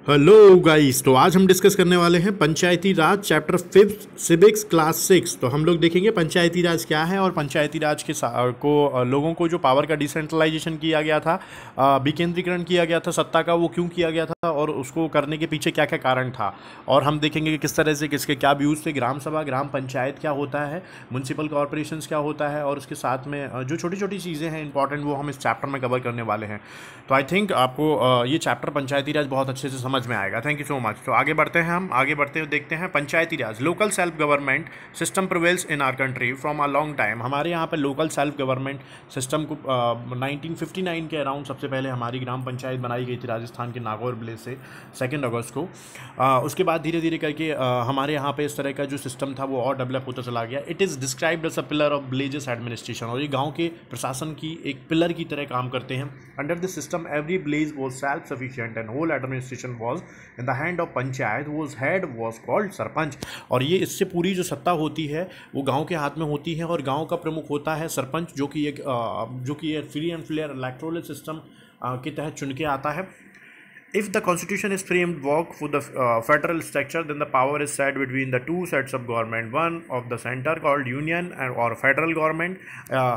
Hello guys, तो आज हम डिस्कस करने वाले हैं पंचायती राज चैप्टर 5 सिविक्स क्लास 6। तो हम लोग देखेंगे पंचायती राज क्या है और पंचायती राज के लोगों को जो पावर का डिसेंट्रलाइजेशन किया गया था, विकेंद्रीकरण किया गया था सत्ता का, वो क्यों किया गया था और उसको करने के पीछे क्या क्या कारण था। और हम देखेंगे कि किस तरह से किसके क्या व्यूज़ थे, ग्राम सभा ग्राम पंचायत क्या होता है, म्यूनसिपल कॉरपोरेशन क्या होता है, और उसके साथ में जो छोटी छोटी चीज़ें हैं इंपॉर्टेंट, वो हम इस चैप्टर में कवर करने वाले हैं। तो आई थिंक आपको ये चैप्टर पंचायती राज बहुत अच्छे से समझ में आएगा। Thank you so much. तो आगे बढ़ते हैं, हम आगे बढ़ते हुए देखते हैं Panchayati Raj. Local self government system prevails in our country from a long time. हमारे यहाँ पर लोकल सेल्फ गवर्नमेंट सिस्टम को 1959 के अराउंड सबसे पहले हमारी ग्राम पंचायत बनाई गई थी राजस्थान के नागौर विलेज से 2 अगस्त को। उसके बाद धीरे धीरे करके हमारे यहाँ पे इस तरह का जो सिस्टम था वो और डेवलप होता चला गया। It is described as a pillar of villages administration, और ये गाँव के प्रशासन की एक पिलर की तरह काम करते हैं। Under this system every village was self sufficient and whole administration was in the hand of panchayat, whose head was called sarpanch. और ये इससे पूरी जो सत्ता होती है वो गांव के हाथ में होती है, और गांव का प्रमुख होता है सरपंच, जो कि एक free and fair electoral system के तहत चुन के आता है। If the constitution is framework for the federal structure, then the power is set between the two sets of government, one of the center called union और federal government.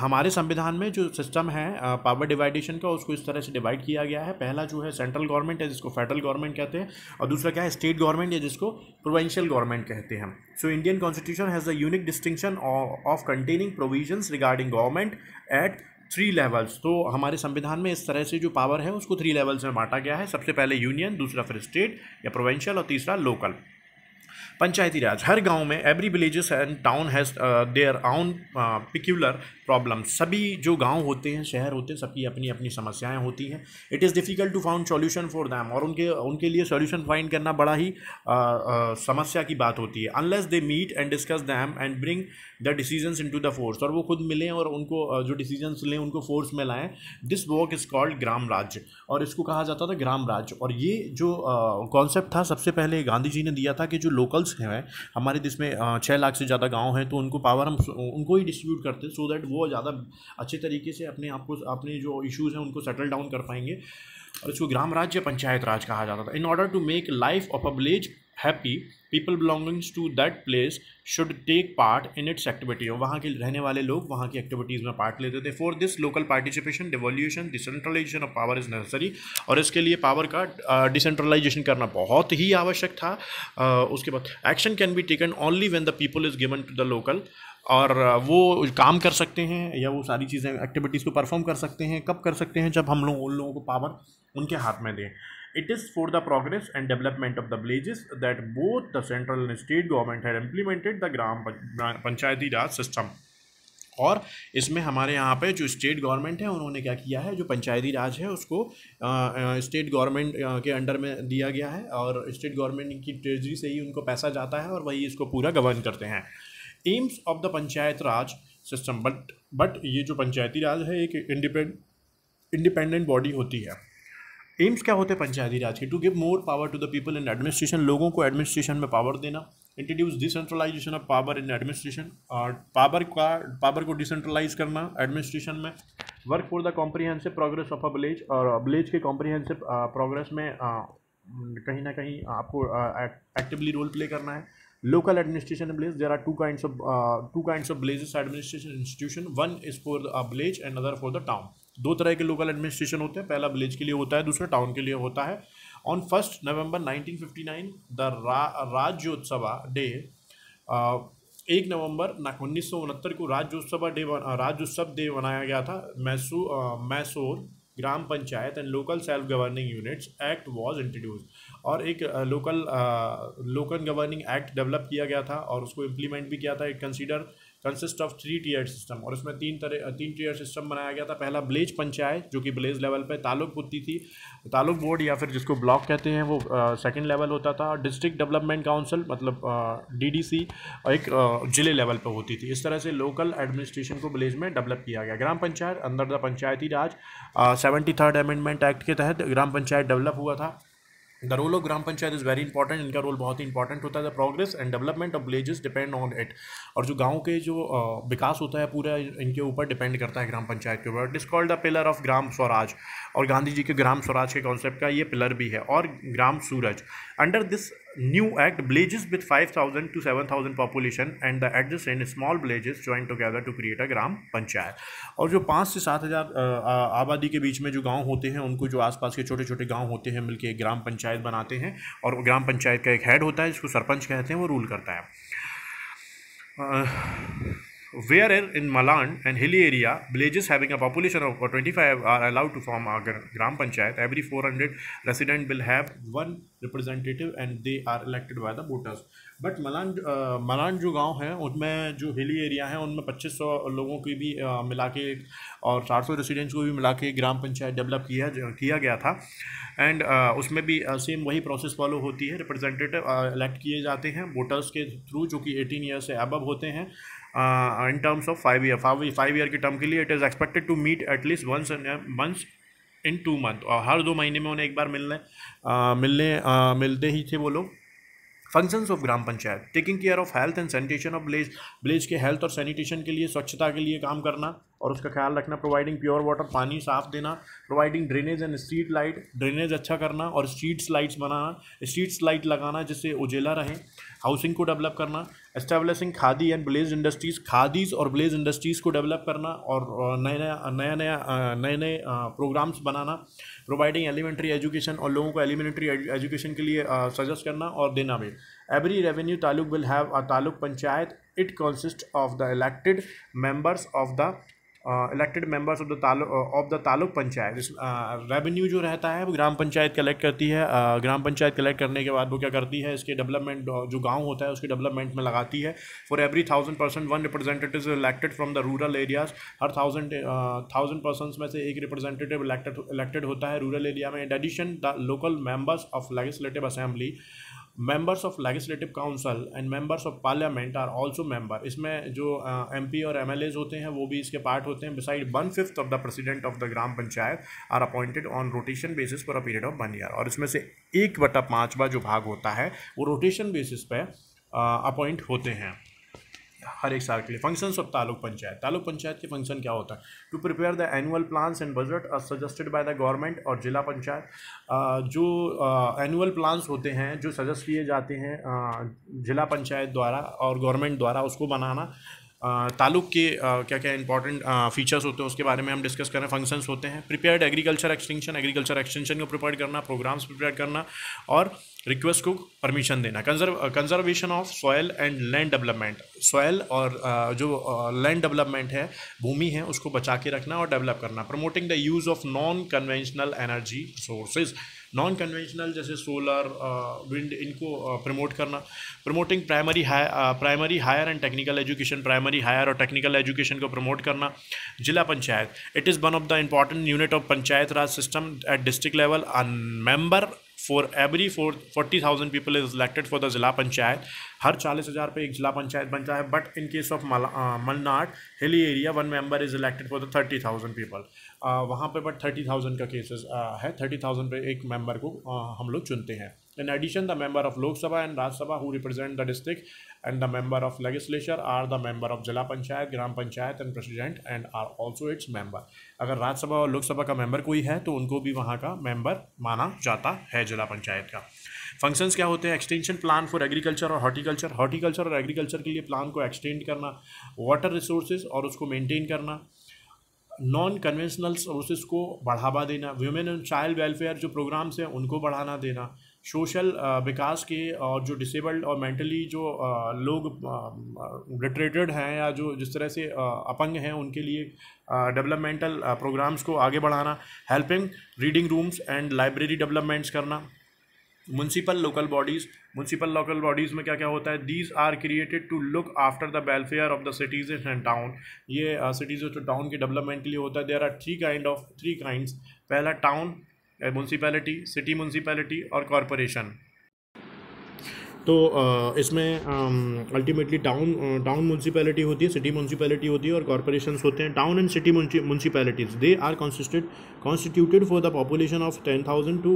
हमारे संविधान में जो सिस्टम है पावर डिवाइडेशन का, उसको इस तरह से डिवाइड किया गया है। पहला जो है सेंट्रल गवर्नमेंट है, जिसको फेडरल गवर्नमेंट कहते हैं, और दूसरा क्या है, स्टेट गवर्नमेंट है, जिसको प्रोविंशियल गवर्नमेंट कहते हैं। So Indian constitution has the unique distinction of containing provisions regarding government at 3 levels. तो हमारे संविधान में इस तरह से जो पावर है उसको 3 लेवल्स में बांटा गया है। सबसे पहले यूनियन, दूसरा फिर स्टेट या प्रोविंशियल, और तीसरा लोकल। पंचायती राज हर गांव में every villages and town has their own peculiar problem. सभी जो गांव होते हैं, शहर होते हैं, सबकी अपनी अपनी समस्याएं होती हैं। It is difficult to found solution for them, और उनके लिए सॉल्यूशन फाइंड करना बड़ा ही समस्या की बात होती है। Unless they meet and discuss them and bring the decisions into the force, और वो खुद मिलें और उनको जो डिसीजंस लें उनको फोर्स में लाएं। दिस वर्क इज़ कॉल्ड ग्राम राज्य, और इसको कहा जाता था ग्राम राज्य। और ये जो कॉन्सेप्ट था सबसे पहले गांधी जी ने दिया था कि जो लोकल्स हैं हमारे देश में 6 लाख से ज़्यादा गांव हैं, तो उनको पावर हम उनको ही डिस्ट्रीब्यूट करते हैं, सो दैट वो ज़्यादा अच्छे तरीके से अपने जो इश्यूज़ हैं उनको सेटल डाउन कर पाएंगे। और इसको ग्राम राज्य पंचायत राज कहा जाता था। In order to make life of a village happy, people belongings to that place should take part in its activity, और वहाँ के रहने वाले लोग वहाँ की एक्टिविटीज़ में पार्ट लेते थे। For this local participation, devolution, decentralization of power is necessary, और इसके लिए पावर का डिसेंट्रलाइजेशन करना बहुत ही आवश्यक था। उसके बाद action can be taken only when the people is given to the local, और वो काम कर सकते हैं या वो सारी चीज़ें एक्टिविटीज़ को परफॉर्म कर सकते हैं। कब कर सकते हैं? जब हम लोग उन लोगों को पावर उनके हाथ में दें। It is for the progress and development of the villages that both the central and state government had implemented the gram Panchayati Raj system. और इसमें हमारे यहाँ पे जो स्टेट गवर्नमेंट है उन्होंने क्या किया है, जो पंचायती राज है उसको स्टेट गवर्नमेंट के अंडर में दिया गया है, और स्टेट गवर्नमेंट की ट्रेजरी से ही उनको पैसा जाता है और वही इसको पूरा गवर्न करते हैं। AIIMS of the panchayat raj system, but ये जो पंचायती राज है एक इंडिपेंडेंट बॉडी होती है। एम्स क्या होते हैं पंचायती राज के? To give more power to the people in administration, लोगों को एडमिनिस्ट्रेशन में पावर देना। Introduce decentralization of power in administration, और पावर को डिसेंट्रलाइज करना एडमिनिस्ट्रेशन में। Work for the comprehensive progress of a village, और विलेज के कॉम्प्रिहेंसिव प्रोग्रेस में कहीं ना कहीं आपको एक्टिवली रोल प्ले करना है। Local administration village, there are two kinds of villages administration institution, one is for the village and other for the town. 2 तरह के लोकल एडमिनिस्ट्रेशन होते हैं, पहला विलेज के लिए होता है, दूसरा टाउन के लिए होता है। On 1 November 1959 the Rajyotsava day, 1 नवंबर 1969 को राज्योत्सव डे मनाया गया था। Mysore gram panchayat and local self governing units act was introduce, और एक लोकल गवर्निंग एक्ट डेवलप किया गया था और उसको इम्प्लीमेंट भी किया था। It consist of 3 tier system, और इसमें 3 टीयर सिस्टम बनाया गया था। पहला विलेज पंचायत जो कि विलेज लेवल पे तालुक होती थी, तालुक बोर्ड या फिर जिसको ब्लॉक कहते हैं वो सेकंड लेवल होता था। डिस्ट्रिक्ट डेवलपमेंट काउंसिल मतलब DDC एक जिले लेवल पे होती थी। इस तरह से लोकल एडमिनिस्ट्रेशन को विलेज में डेवलप किया गया। Gram panchayat under the Panchayati Raj 73rd amendment act के तहत ग्राम पंचायत डेवलप हुआ था। The role of gram panchayat is very important, इनका रोल बहुत ही इंपॉर्टेंट होता है। The progress and development of villages depend on it, और जो गाँव के जो विकास होता है पूरा इनके ऊपर डिपेंड करता है, ग्राम पंचायत के ऊपर। It is called the pillar of Gram Swaraj, और गांधी जी के ग्राम स्वराज के कॉन्सेप्ट का ये पिलर भी है। और Gram Swaraj, under this new act villages with 5,000 to 7,000 population and the adjacent small villages join together to create a ग्राम पंचायत। और जो 5 से 7,000 आबादी के बीच में जो गांव होते हैं उनको जो आसपास के छोटे छोटे गांव होते हैं मिलके एक ग्राम पंचायत बनाते हैं, और ग्राम पंचायत का एक हेड होता है जिसको सरपंच कहते हैं, वो रूल करता है। Where in Malan and hilly area, villages having a population of 25 are allowed to form a Gram Panchayat. Every 400 resident will have one representative and they are elected by the voters. But Malan जो गांव है उनमें जो hilly area है उनमें 2500 लोगों की भी मिला के और 400 रेसिडेंट्स को भी मिला के ग्राम पंचायत डेवलप किया गया था। एंड उसमें भी सेम वही प्रोसेस फॉलो होती है। रिप्रेजेंटेटिव इलेक्ट किए जाते हैं वोटर्स के थ्रू जो कि 18 ईयर से अबव होते हैं इन टर्म्स ऑफ 5 ईयर की टर्म के लिए। It is expected to meet at least once in 2 month, और हर 2 महीने में उन्हें एक बार मिलते ही थे वो लोग। Functions of gram panchayat, taking care of health and sanitation of village के हेल्थ और सैनिटेशन के लिए, स्वच्छता के लिए काम करना और उसका ख्याल रखना। प्रोवाइडिंग प्योर वाटर, पानी साफ देना। Providing drainage and street light, drainage अच्छा करना और स्ट्रीट्स लाइट्स बनाना, स्ट्रीट्स लाइट लगाना जिससे उजेला रहे। हाउसिंग को डेवलप करना। Establishing khadi and village industries, खादीज और विलेज इंडस्ट्रीज़ को डेवलप करना और नए नए प्रोग्राम्स बनाना। प्रोवाइडिंग एलिमेंट्री एजुकेशन, और लोगों को एलिमेंट्री एजुकेशन के लिए सजेस्ट करना और देना भी। Every revenue taluk will have a taluk panchayat. It consist of the elected members of the taluk panchayat. Revenue जो रहता है वो ग्राम पंचायत कलेक्ट करती है। ग्राम पंचायत कलेक्ट करने के बाद वो क्या करती है, इसके डेवलपमेंट जो गांव होता है उसके डेवलपमेंट में लगाती है। For every 1000 person 1 representative elected from the rural areas. Her 1000 person में से एक रिप्रेजेंटेटिव इलेक्टेड होता है रूरल एरिया में। In addition the local members of legislative assembly, members of legislative council and members of parliament are also member. इसमें जो MP और MLAs होते हैं वो भी इसके पार्ट होते हैं। Beside 1/5 of the president of the gram panchayat are appointed on rotation basis for a period of 1 year. और इसमें से 1/5 जो भाग होता है वो रोटेशन बेसिस पे अपॉइंट होते हैं हर एक साल के लिए। फंक्शंस ऑफ तालुक पंचायत, तालुक पंचायत के फंक्शन क्या होता है? To prepare the annual plans and budget suggested by the government. और जिला पंचायत जो एनुअल प्लान्स होते हैं जो सजेस्ट किए जाते हैं जिला पंचायत द्वारा और गवर्नमेंट द्वारा, उसको बनाना। तालुक के क्या क्या इंपॉर्टेंट फीचर्स होते हैं उसके बारे में हम डिस्कस करें। फंक्शंस होते हैं prepared agriculture extension, agriculture extension को प्रिपेयर करना, प्रोग्राम्स प्रिपेयर करना और रिक्वेस्ट को परमिशन देना। Conservation of soil and land development, soil और जो लैंड डेवलपमेंट है, भूमि है, उसको बचा के रखना और डेवलप करना। Promoting the use of non conventional energy sources, non conventional जैसे सोलर, विंड, इनको प्रमोट करना। Promoting primary higher and technical education, primary higher और टेक्निकल एजुकेशन को प्रमोट करना। Zila panchayat, it is one of the important unit of panchayat raj system at district level. A member for every 40,000 people is elected for the zila panchayat. हर 40,000 पे एक जिला पंचायत बनता है। But in case of Malnad hilly area 1 member is elected for the 30,000 people. वहाँ पे but 30,000 का cases है, 30,000 पे एक मेंबर को हम लोग चुनते हैं। In addition the member of Lok Sabha and Rajya Sabha who represent the district and the member of legislature are the member of Zila panchayat, gram panchayat and president and are also its member. अगर राज्यसभा और लोकसभा का मेंबर कोई है तो उनको भी वहाँ का मेंबर माना जाता है जिला पंचायत का। फंक्शंस क्या होते हैं? एक्सटेंशन प्लान फॉर एग्रीकल्चर और हॉर्टिकल्चर, हॉर्टिकल्चर और एग्रीकल्चर के लिए प्लान को एक्सटेंड करना। वाटर रिसोर्सेज और उसको मेंटेन करना। नॉन कन्वेंशनल सोर्सेज को बढ़ावा देना। वुमेन एंड चाइल्ड वेलफेयर जो प्रोग्राम्स हैं उनको बढ़ाना देना। सोशल विकास के और जो डिसेबल्ड और मेंटली जो लोग रिट्रेटेड हैं या जो जिस तरह से अपंग हैं उनके लिए डेवलपमेंटल प्रोग्राम्स को आगे बढ़ाना। Helping reading rooms and library developments करना। म्यूनसिपल लोकल बॉडीज़ में क्या क्या होता है? These are created to look after the welfare of the cities and town. ये सिटीज़ और टाउन के डेवलपमेंट के लिए होता है। There are three kinds. पहला टाउन म्यूनसिपैलिटी, सिटी म्यूनसिपैलिटी और कॉरपोरेशन। तो इसमें अल्टीमेटली टाउन म्यूनसिपैलिटी होती है, सिटी म्यूनसिपैलिटी होती है और कॉर्पोरेशंस होते हैं। Town and city municipalities they are constituted for the population of 10,000 to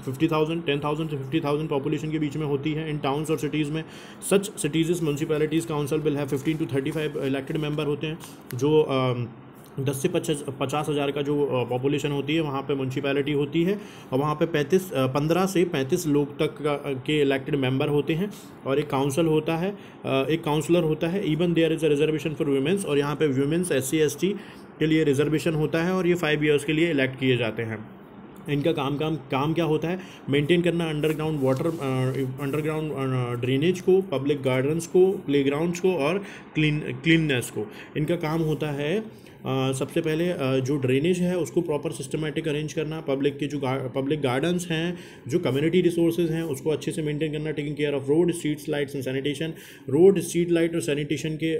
50,000, 10,000 से 50,000 पॉपुलेशन के बीच में होती है इन टाउन्स और सिटीज़ में। Such cities municipalities council will have 15 to 35 elected member होते हैं। जो 10 से 50 हज़ार का जो पॉपुलेशन होती है वहाँ पे म्यूनसिपैलिटी होती है, और वहाँ पे 15 से 35 लोग तक के इलेक्टेड मेंबर होते हैं, और एक काउंसिल होता है, एक काउंसलर होता है। Even there is a reservation for womens, और यहाँ पे वुमेंस SC ST के लिए रिजर्वेशन होता है, और ये 5 ईयर्स के लिए इलेक्ट किए जाते हैं। इनका काम क्या होता है? मेंटेन करना अंडरग्राउंड वाटर, अंडरग्राउंड ड्रेनेज को, पब्लिक गार्डन्स को, प्लेग्राउंड्स को और क्लीननेस को। इनका काम होता है सबसे पहले जो ड्रेनेज है उसको प्रॉपर सिस्टमेटिक अरेंज करना, पब्लिक के जो पब्लिक गार्डन्स हैं, जो कम्युनिटी रिसोर्सेज हैं उसको अच्छे से मेंटेन करना, taking care of road, streets, lights and sanitation. Road, street light और सैनिटेशन के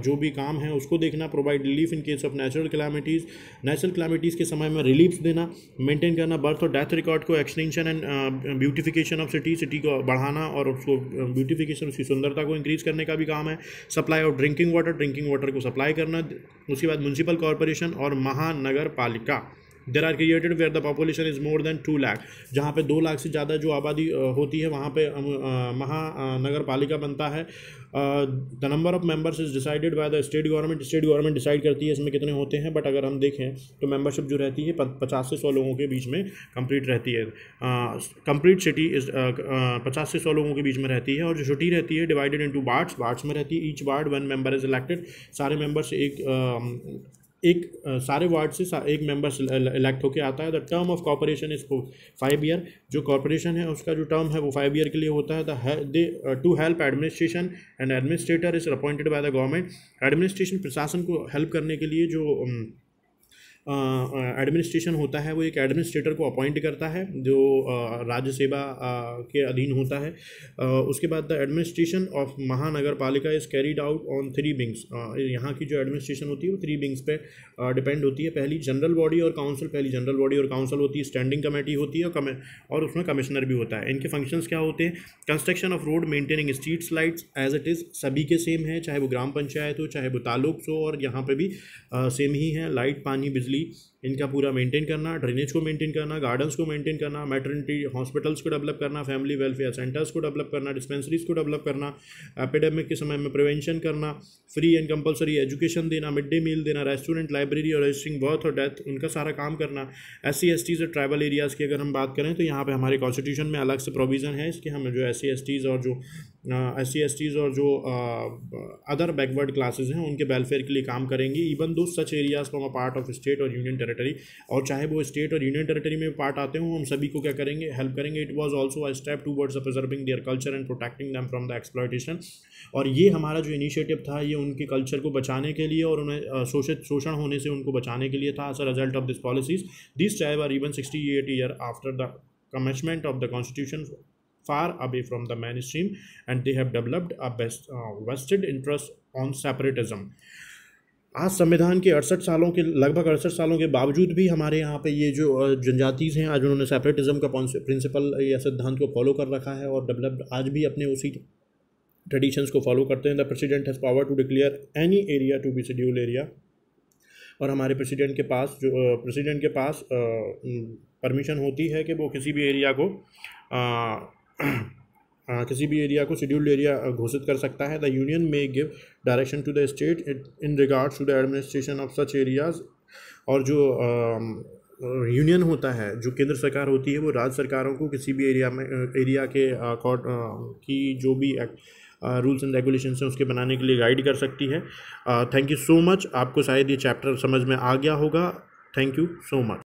जो भी काम है उसको देखना, provide relief in case of natural calamities के समय में रिलीफ देना, मेंटेन करना बर्थ और डेथ रिकॉर्ड को, extension and beautification of city को बढ़ाना और उसको ब्यूटिफिकेशन, उसकी सुंदरता को इंक्रीज़ करने का भी काम है। सप्लाई ऑफ ड्रिंकिंग वाटर को सप्लाई करना। उसके बाद म्यूनसिपल कॉर्पोरेशन और महानगर पालिका there are created where the population is more than 2 lakh. जहाँ पे 2 लाख से ज़्यादा जो आबादी होती है वहाँ पे महानगर पालिका बनता है। The number of members is decided by the state government decide करती है इसमें कितने होते हैं, बट अगर हम देखें तो मेंबरशिप जो रहती है 50 से 100 लोगों के बीच में कंप्लीट रहती है। कंप्लीट सिटी इज 50 से 100 लोगों के बीच में रहती है, और जो छोटी रहती है डिवाइडेड इनटू वार्ड्स में रहती है। Each ward 1 member is elected. सारे मेंबर से सारे वार्ड से एक मेंबर इलेक्ट होकर आता है। The term of corporation is 5 year. जो कॉर्पोरेशन है उसका जो टर्म है वो 5 ईयर के लिए होता है। To help administration and administrator is appointed by the government. Administration प्रशासन को हेल्प करने के लिए जो एडमिनिस्ट्रेशन होता है वो एक एडमिनिस्ट्रेटर को अपॉइंट करता है जो राज्य सेवा के अधीन होता है। उसके बाद द एडमिनिस्ट्रेशन ऑफ महानगर पालिका is carried out on 3 wings. यहाँ की जो एडमिनिस्ट्रेशन होती है वो 3 विंग्स पे डिपेंड होती है। पहली जनरल बॉडी और काउंसिल होती है, स्टैंडिंग कमेटी होती है और उसमें कमिश्नर भी होता है। इनके फंक्शंस क्या होते हैं? Construction of road, maintaining streets, lights as it is, सभी के सेम है, चाहे वो ग्राम पंचायत हो चाहे वो तालुक हो, और यहाँ पे भी सेम ही है। लाइट, पानी, बिजली, इनका पूरा मेंटेन करना, ड्रेनेज को मेंटेन करना, गार्डन्स को मेंटेन करना, मैटरनिटी हॉस्पिटल्स को डेवलप करना, फैमिली वेलफेयर सेंटर्स को डेवलप करना, डिस्पेंसरीज को डेवलप करना, एपिडेमिक के समय में प्रिवेंशन करना, फ्री एंड कंपलसरी एजुकेशन देना, मिड डे मील देना, रेस्टोरेंट, लाइब्रेरी और रजिस्टरिंग बर्थ और डेथ, इनका सारा काम करना। SC STs और ट्राइबल एरियाज़ की अगर हम बात करें तो यहाँ पे हमारे कॉन्स्टिट्यूशन में अलग से प्रोविज़न है इसके। हमें जो SC STs और जो अदर बैकवर्ड क्लासेज हैं उनके वेलफेयर के लिए काम करेंगे। Even though such areas form a part of state और यूनियन टेरिटरी, और चाहे वो स्टेट और यूनियन टेरिटरी में पार्ट आते हों, हम सभी को क्या करेंगे? हेल्प करेंगे। It was also a step towards preserving their culture and protecting them from the exploitation. और ये हमारा जो इनिशिएटिव था ये उनके कल्चर को बचाने के लिए और उन्हें शोषण होने से उनको बचाने के लिए था। As a result of this policies this tribe are even 68 year after the commencement of the constitution far away from the mainstream, and they have developed a vested interest on separatism। आज संविधान के 68 लगभग 68 सालों के बावजूद भी हमारे यहाँ पे ये जो जनजातीज़ हैं आज उन्होंने सेपरेटिज्म का प्रिंसिपल या सिद्धांत को फॉलो कर रखा है और डेवलप्ड आज भी अपने उसी ट्रेडिशंस को फॉलो करते हैं। The president has power to declare any area to be scheduled area, और हमारे प्रेसिडेंट के पास परमिशन होती है कि वो किसी भी एरिया को शेड्यूल्ड एरिया घोषित कर सकता है। The union may give direction to the state in regards to the administration of such areas, और जो यूनियन होता है, जो केंद्र सरकार होती है, वो राज्य सरकारों को किसी भी एरिया के की जो भी रूल्स एंड रेगुलेशंस हैं उसके बनाने के लिए गाइड कर सकती है। Thank you so much. आपको शायद ये चैप्टर समझ में आ गया होगा। Thank you so much.